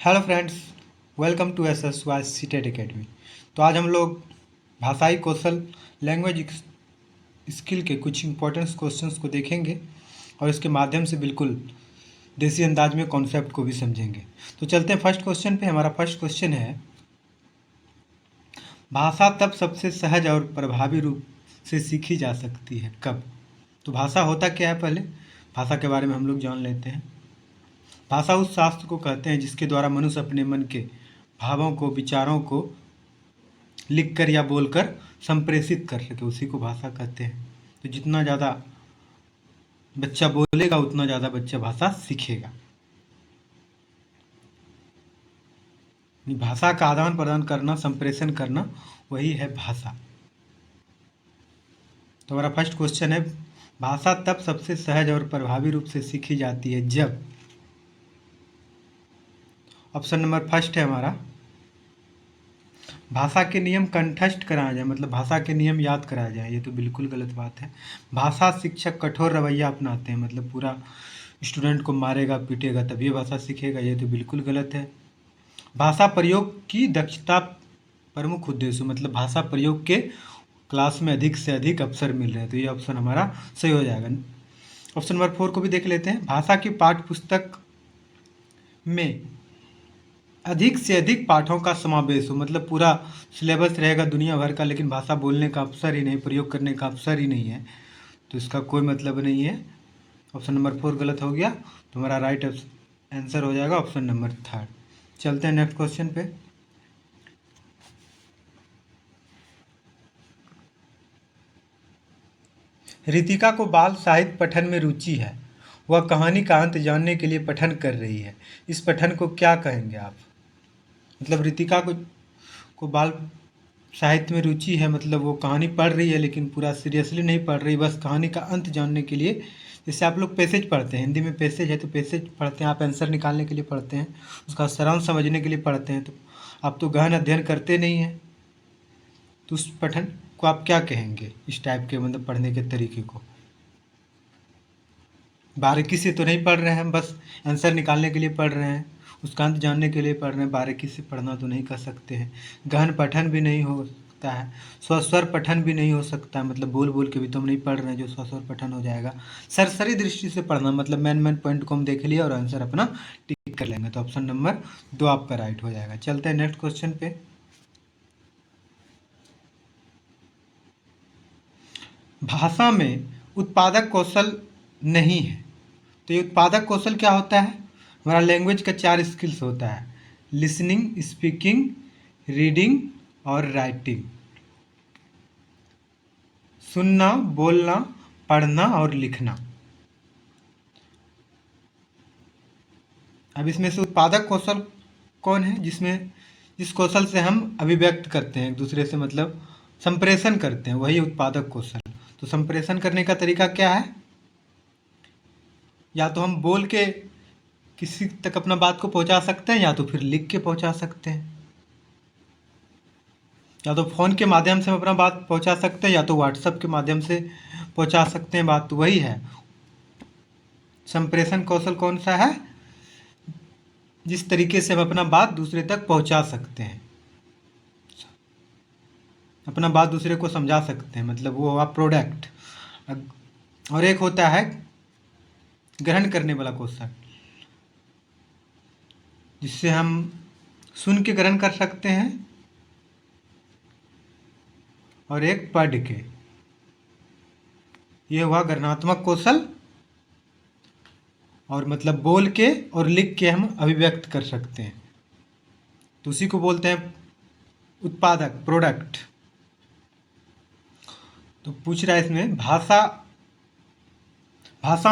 Hello friends, welcome to S S Y CTET academy. तो आज हम लोग भाषाई कौशल लैंग्वेज स्किल के कुछ इंपॉर्टेंट क्वेश्चंस को देखेंगे और इसके माध्यम से बिल्कुल देसी अंदाज में कॉन्सेप्ट को भी समझेंगे। तो चलते हैं फर्स्ट क्वेश्चन पे। हमारा फर्स्ट क्वेश्चन है, भाषा तब सबसे सहज और प्रभावी रूप से सीखी जा सकती है कब? तो भाषा होता क्या है, पहले भाषा के बारे में हम लोग जान लेते हैं। भाषा उस शास्त्र को कहते हैं जिसके द्वारा मनुष्य अपने मन के भावों को, विचारों को लिखकर या बोलकर संप्रेषित कर सके, उसी को भाषा कहते हैं। तो जितना ज़्यादा बच्चा बोलेगा उतना ज़्यादा बच्चा भाषा सीखेगा। भाषा का आदान प्रदान करना, संप्रेषण करना, वही है भाषा। तो हमारा फर्स्ट क्वेश्चन है, भाषा तब सबसे सहज और प्रभावी रूप से सीखी जाती है जब। ऑप्शन नंबर फर्स्ट है हमारा, भाषा के नियम कंठस्थ कराया जाए, मतलब भाषा के नियम याद कराया जाए। ये तो बिल्कुल गलत बात है। भाषा शिक्षक कठोर रवैया अपनाते हैं, मतलब पूरा स्टूडेंट को मारेगा पीटेगा तभी भाषा सीखेगा, ये तो बिल्कुल गलत है। भाषा प्रयोग की दक्षता प्रमुख उद्देश्य, मतलब भाषा प्रयोग के क्लास में अधिक से अधिक अवसर मिल रहे हैं, तो ये ऑप्शन हमारा सही हो जाएगा। ऑप्शन नंबर 4 को भी देख लेते हैं, भाषा की पाठ्य पुस्तक में अधिक से अधिक पाठों का समावेश हो, मतलब पूरा सिलेबस रहेगा दुनिया भर का, लेकिन भाषा बोलने का अवसर ही नहीं, प्रयोग करने का अवसर ही नहीं है, तो इसका कोई मतलब नहीं है। ऑप्शन नंबर 4 गलत हो गया, तो हमारा राइट आंसर हो जाएगा ऑप्शन नंबर 3। चलते हैं नेक्स्ट क्वेश्चन पे। रितिका को बाल साहित्य पठन में रुचि है, वह कहानी का अंत जानने के लिए पठन कर रही है, इस पठन को क्या कहेंगे आप? मतलब रितिका को बाल साहित्य में रुचि है, मतलब वो कहानी पढ़ रही है लेकिन पूरा सीरियसली नहीं पढ़ रही, बस कहानी का अंत जानने के लिए। जैसे आप लोग पैसेज पढ़ते हैं, हिंदी में पैसेज है तो पैसेज पढ़ते हैं, आप आंसर निकालने के लिए पढ़ते हैं, उसका सारांश समझने के लिए पढ़ते हैं, तो आप तो गहन अध्ययन करते नहीं हैं, तो उस पठन को आप क्या कहेंगे? इस टाइप के मतलब पढ़ने के तरीके को बारीकी से तो नहीं पढ़ रहे हैं हम, बस आंसर निकालने के लिए पढ़ रहे हैं, उसका अंत जानने के लिए पढ़ रहे हैं, बारीकी से पढ़ना तो नहीं कर सकते हैं। गहन पठन भी नहीं हो सकता है, स्वस्वर पठन भी नहीं हो सकता है, मतलब बोल बोल के भी तो हम नहीं पढ़ रहे हैं जो स्वस्वर पठन हो जाएगा। सरसरी दृष्टि से पढ़ना, मतलब मेन पॉइंट को हम देख लिया और आंसर अपना टिक कर लेंगे, तो ऑप्शन नंबर 2 आपका राइट हो जाएगा। चलते हैं नेक्स्ट क्वेश्चन पे। भाषा में उत्पादक कौशल नहीं है, तो ये उत्पादक कौशल क्या होता है? हमारा लैंग्वेज का 4 स्किल्स होता है, लिसनिंग, स्पीकिंग, रीडिंग और राइटिंग। सुनना, बोलना, पढ़ना और लिखना। अब इसमें से उत्पादक कौशल कौन है? जिस कौशल से हम अभिव्यक्त करते हैं एक दूसरे से, मतलब संप्रेषण करते हैं, वही उत्पादक कौशल। तो संप्रेषण करने का तरीका क्या है? या तो हम बोल के किसी तक अपना बात को पहुंचा सकते हैं, या तो फिर लिख के पहुंचा सकते हैं, या तो फ़ोन के माध्यम से हम अपना बात पहुंचा सकते हैं, या तो व्हाट्सएप के माध्यम से पहुंचा सकते हैं बात, तो वही है संप्रेषण कौशल। कौन सा है? जिस तरीके से हम अपना बात दूसरे तक पहुंचा सकते हैं, अपना बात दूसरे को समझा सकते हैं, मतलब वो हुआ प्रोडक्ट। और एक होता है ग्रहण करने वाला कौशल, जिससे हम सुन के ग्रहण कर सकते हैं, और एक पढ़ के। ये हुआ गणनात्मक कौशल, और मतलब बोल के और लिख के हम अभिव्यक्त कर सकते हैं, तो उसी को बोलते हैं उत्पादक, प्रोडक्ट। तो पूछ रहा है इसमें, भाषा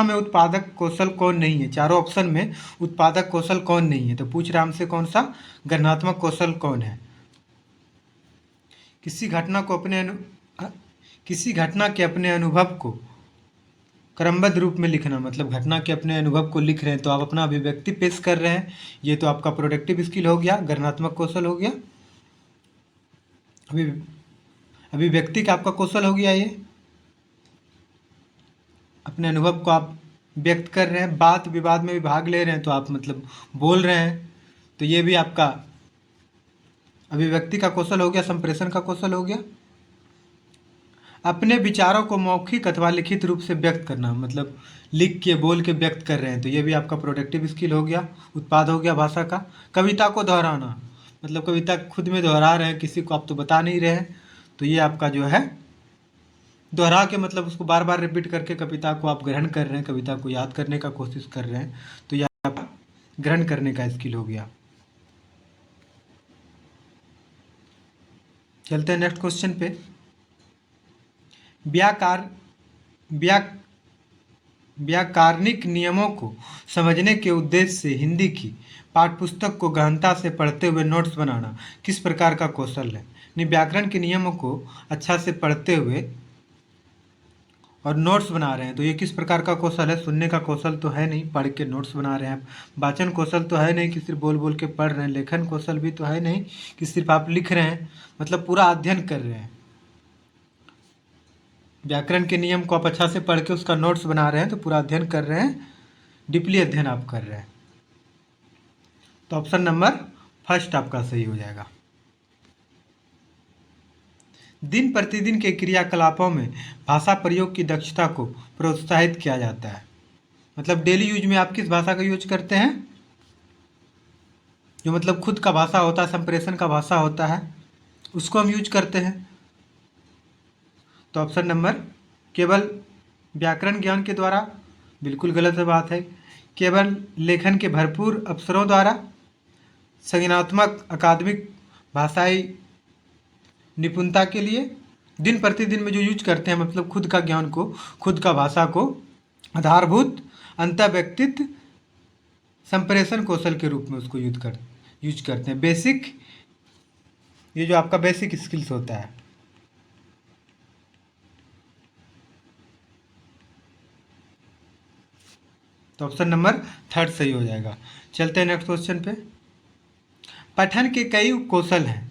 में उत्पादक कौशल कौन नहीं है? चारों ऑप्शन में उत्पादक कौशल कौन नहीं है, तो पूछ रहा हमसे कौन सा गणनात्मक कौशल कौन है? किसी घटना के अपने अनुभव को क्रमबद्ध रूप में लिखना, मतलब घटना के अपने अनुभव को लिख रहे हैं तो आप अपना अभिव्यक्ति पेश कर रहे हैं, ये तो आपका प्रोडक्टिव स्किल हो गया, गणनात्मक कौशल हो गया। अभिव्यक्ति का आपका कौशल हो गया, ये अपने अनुभव को आप व्यक्त कर रहे हैं, बात विवाद में भी भाग ले रहे हैं तो आप मतलब बोल रहे हैं, तो ये भी आपका अभिव्यक्ति का कौशल हो गया, संप्रेषण का कौशल हो गया। अपने विचारों को मौखिक अथवा लिखित रूप से व्यक्त करना, मतलब लिख के बोल के व्यक्त कर रहे हैं, तो ये भी आपका प्रोडक्टिव स्किल हो गया, उत्पाद हो गया भाषा का। कविता को दोहराना, मतलब कविता खुद में दोहरा रहे हैं, किसी को आप तो बता नहीं रहे हैं, तो ये आपका जो है दोहरा के मतलब उसको बार बार रिपीट करके कविता को आप ग्रहण कर रहे हैं, कविता को याद करने का कोशिश कर रहे हैं, तो यह आपका ग्रहण करने का स्किल हो गया। चलते हैं नेक्स्ट क्वेश्चन पे। व्याकार व्या व्याकरणिक नियमों को समझने के उद्देश्य से हिंदी की पाठ्यपुस्तक को गहनता से पढ़ते हुए नोट्स बनाना किस प्रकार का कौशल है? यानी व्याकरण के नियमों को अच्छा से पढ़ते हुए और नोट्स बना रहे हैं, तो ये किस प्रकार का कौशल है? सुनने का कौशल तो है नहीं, पढ़ के नोट्स बना रहे हैं आप। वाचन कौशल तो है नहीं कि सिर्फ बोल बोल के पढ़ रहे हैं। लेखन कौशल भी तो है नहीं कि सिर्फ आप लिख रहे हैं, मतलब पूरा अध्ययन कर रहे हैं। व्याकरण के नियम को आप अच्छा से पढ़ के उसका नोट्स बना रहे हैं, तो पूरा अध्ययन कर रहे हैं, डीपली अध्ययन आप कर रहे हैं। तो ऑप्शन नंबर फर्स्ट आपका सही हो जाएगा। दिन प्रतिदिन के क्रियाकलापों में भाषा प्रयोग की दक्षता को प्रोत्साहित किया जाता है। मतलब डेली यूज में आप किस भाषा का यूज करते हैं? जो मतलब खुद का भाषा होता है, संप्रेषण का भाषा होता है, उसको हम यूज करते हैं। तो ऑप्शन नंबर केवल व्याकरण ज्ञान के द्वारा, बिल्कुल गलत बात है। केवल लेखन के भरपूर अवसरों द्वारा, संज्ञानात्मक अकादमिक भाषाई निपुणता के लिए, दिन प्रतिदिन में जो यूज करते हैं, मतलब खुद का ज्ञान को, खुद का भाषा को आधारभूत अंतःव्यक्तित्व संप्रेषण कौशल के रूप में उसको यूज करते हैं। बेसिक, ये जो आपका बेसिक स्किल्स होता है। तो ऑप्शन नंबर थर्ड सही हो जाएगा। चलते हैं नेक्स्ट क्वेश्चन पे। पठन के कई कौशल हैं।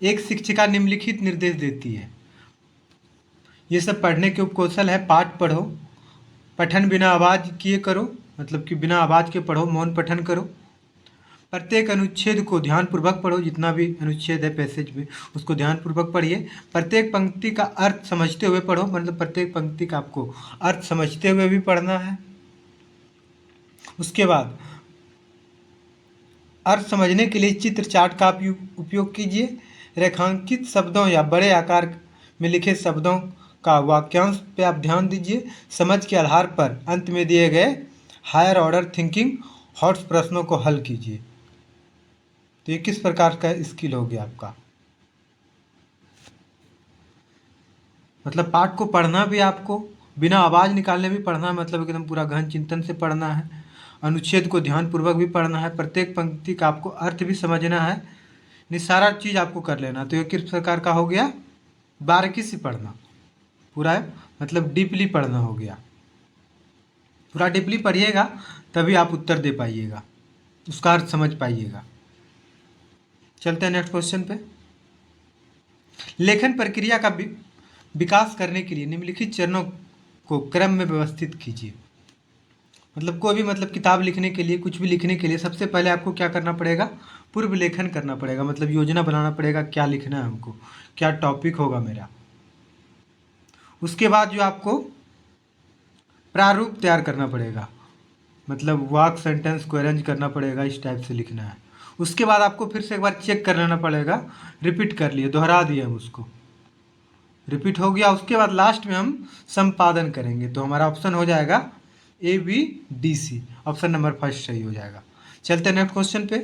एक शिक्षिका निम्नलिखित निर्देश देती है। ये सब पढ़ने के उपकौशल है। पाठ पढ़ो, पठन बिना आवाज़ किए करो, मतलब कि बिना आवाज़ के पढ़ो, मौन पठन करो। प्रत्येक अनुच्छेद को ध्यानपूर्वक पढ़ो, जितना भी अनुच्छेद है पैसेज में उसको ध्यानपूर्वक पढ़िए। प्रत्येक पंक्ति का अर्थ समझते हुए पढ़ो, मतलब प्रत्येक पंक्ति का आपको अर्थ समझते हुए भी पढ़ना है। उसके बाद अर्थ समझने के लिए चित्र चार्ट का उपयोग कीजिए। रेखांकित शब्दों या बड़े आकार में लिखे शब्दों का वाक्यांश पे आप ध्यान दीजिए। समझ के आधार पर अंत में दिए गए हायर ऑर्डर थिंकिंग हॉट्स प्रश्नों को हल कीजिए। तो ये किस प्रकार का स्किल हो गया आपका? मतलब पाठ को पढ़ना भी आपको बिना आवाज़ निकालने भी पढ़ना है, मतलब एकदम पूरा गहन चिंतन से पढ़ना है। अनुच्छेद को ध्यानपूर्वक भी पढ़ना है। प्रत्येक पंक्ति का आपको अर्थ भी समझना है। ये सारा चीज़ आपको कर लेना। तो ये किस प्रकार का हो गया? बारीकी से पढ़ना, पूरा मतलब डीपली पढ़ना हो गया। पूरा डीपली पढ़िएगा तभी आप उत्तर दे पाइएगा, उसका अर्थ समझ पाइएगा। चलते हैं नेक्स्ट क्वेश्चन पे। लेखन प्रक्रिया का विकास करने के लिए निम्नलिखित चरणों को क्रम में व्यवस्थित कीजिए। मतलब कोई भी मतलब किताब लिखने के लिए, कुछ भी लिखने के लिए सबसे पहले आपको क्या करना पड़ेगा? पूर्व लेखन करना पड़ेगा, मतलब योजना बनाना पड़ेगा, क्या लिखना है हमको, क्या टॉपिक होगा मेरा। उसके बाद जो आपको प्रारूप तैयार करना पड़ेगा, मतलब वाक्य सेंटेंस को अरेंज करना पड़ेगा, इस टाइप से लिखना है। उसके बाद आपको फिर से एक बार चेक कर लेना पड़ेगा, रिपीट कर लिए, दोहरा दिए हम उसको, रिपीट हो गया। उसके बाद लास्ट में हम संपादन करेंगे। तो हमारा ऑप्शन हो जाएगा ABDC, ऑप्शन नंबर फर्स्ट सही हो जाएगा। चलते हैं नेक्स्ट क्वेश्चन पे।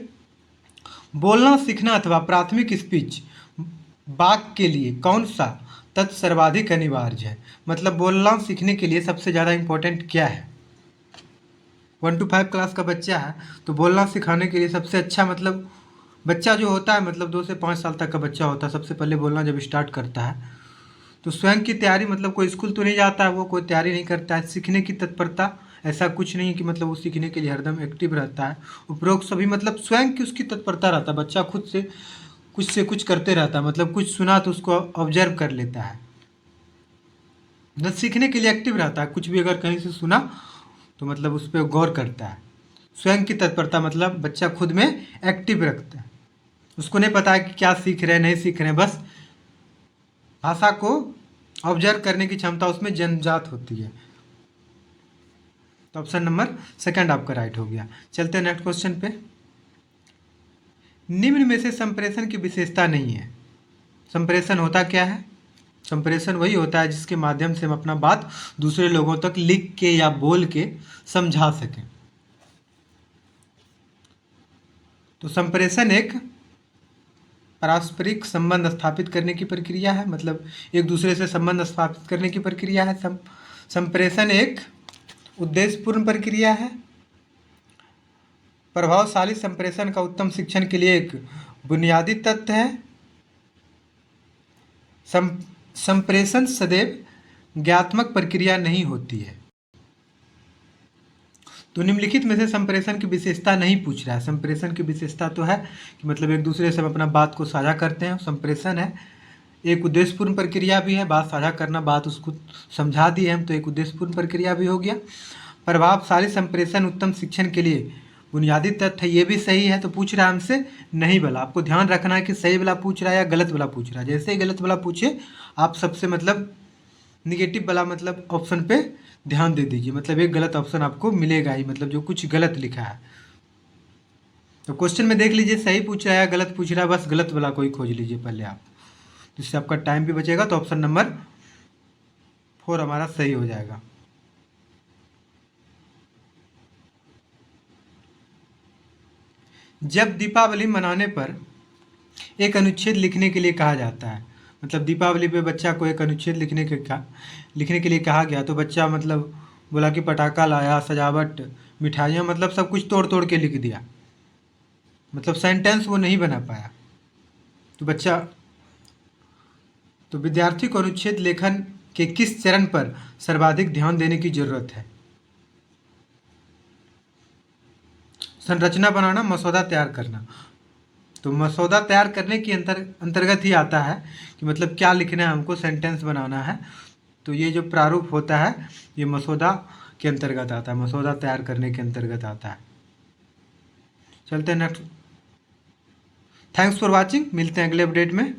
बोलना सीखना अथवा प्राथमिक स्पीच वाक्य के लिए कौन सा तत्व सर्वाधिक अनिवार्य है? मतलब बोलना सीखने के लिए सबसे ज़्यादा इम्पोर्टेंट क्या है? 1 to 5 क्लास का बच्चा है तो बोलना सिखाने के लिए सबसे अच्छा, मतलब बच्चा जो होता है, मतलब 2 से 5 साल तक का बच्चा होता है, सबसे पहले बोलना जब स्टार्ट करता है तो स्वयं की तैयारी, मतलब कोई स्कूल तो नहीं जाता है, वो कोई तैयारी नहीं करता है। सीखने की तत्परता, ऐसा कुछ नहीं कि मतलब वो सीखने के लिए हरदम एक्टिव रहता है। उपरोक्त सभी मतलब स्वयं की उसकी तत्परता रहता है। बच्चा खुद से कुछ करते रहता है, मतलब कुछ सुना तो उसको ऑब्जर्व कर लेता है, मतलब सीखने के लिए एक्टिव रहता है। कुछ भी अगर कहीं से सुना तो मतलब उस पर गौर करता है। स्वयं की तत्परता मतलब बच्चा खुद में एक्टिव रखता है, उसको नहीं पता है कि क्या सीख रहे हैं नहीं सीख रहे हैं, बस भाषा को ऑब्जर्व करने की क्षमता उसमें जन्मजात होती है। तो ऑप्शन नंबर सेकंड आपका राइट हो गया। चलते हैं नेक्स्ट क्वेश्चन पे। निम्न में से संप्रेषण की विशेषता नहीं है। संप्रेषण होता क्या है? संप्रेषण वही होता है जिसके माध्यम से हम अपना बात दूसरे लोगों तक लिख के या बोल के समझा सकें। तो संप्रेषण एक पारस्परिक संबंध स्थापित करने की प्रक्रिया है, मतलब एक दूसरे से संबंध स्थापित करने की प्रक्रिया है। संप्रेषण एक उद्देश्यपूर्ण प्रक्रिया है। प्रभावशाली संप्रेषण का उत्तम शिक्षण के लिए एक बुनियादी तत्व है। संप्रेषण सदैव ज्ञात्मक प्रक्रिया नहीं होती है। तो निम्नलिखित में से संप्रेषण की विशेषता नहीं पूछ रहा है। संप्रेषण की विशेषता तो है कि मतलब एक दूसरे से हम अपना बात को साझा करते हैं, संप्रेषण है। एक उद्देश्यपूर्ण प्रक्रिया भी है, बात साझा करना, बात उसको समझा दी है हम, तो एक उद्देश्यपूर्ण प्रक्रिया भी हो गया। प्रभावशाली संप्रेषण उत्तम शिक्षण के लिए बुनियादी तथ्य है, ये भी सही है। तो पूछ रहा है हमसे नहीं वाला। आपको ध्यान रखना है कि सही वाला पूछ रहा है या गलत वाला पूछ रहा है। जैसे ही गलत वाला पूछे आप सबसे मतलब निगेटिव वाला मतलब ऑप्शन पे ध्यान दे दीजिए, मतलब एक गलत ऑप्शन आपको मिलेगा ही, मतलब जो कुछ गलत लिखा है। तो क्वेश्चन में देख लीजिए सही पूछ रहा है या गलत पूछ रहा है, बस गलत वाला कोई खोज लीजिए पहले आप, जिससे आपका टाइम भी बचेगा। तो ऑप्शन नंबर 4 हमारा सही हो जाएगा। जब दीपावली मनाने पर एक अनुच्छेद लिखने के लिए कहा जाता है, मतलब दीपावली पे बच्चा को एक अनुच्छेद लिखने के लिए कहा गया, तो बच्चा मतलब बोला कि पटाखा लाया, सजावट, मिठाइयाँ, मतलब सब कुछ तोड़ तोड़ के लिख दिया, मतलब सेंटेंस वो नहीं बना पाया। तो विद्यार्थी को अनुच्छेद लेखन के किस चरण पर सर्वाधिक ध्यान देने की जरूरत है? संरचना बनाना, मसौदा तैयार करना। तो मसौदा तैयार करने के अंतर्गत ही आता है कि मतलब क्या लिखना है हमको, सेंटेंस बनाना है। तो ये जो प्रारूप होता है ये मसौदा के अंतर्गत आता है, मसौदा तैयार करने के अंतर्गत आता है। चलते हैं नेक्स्ट। थैंक्स फॉर वॉचिंग, मिलते हैं अगले अपडेट में।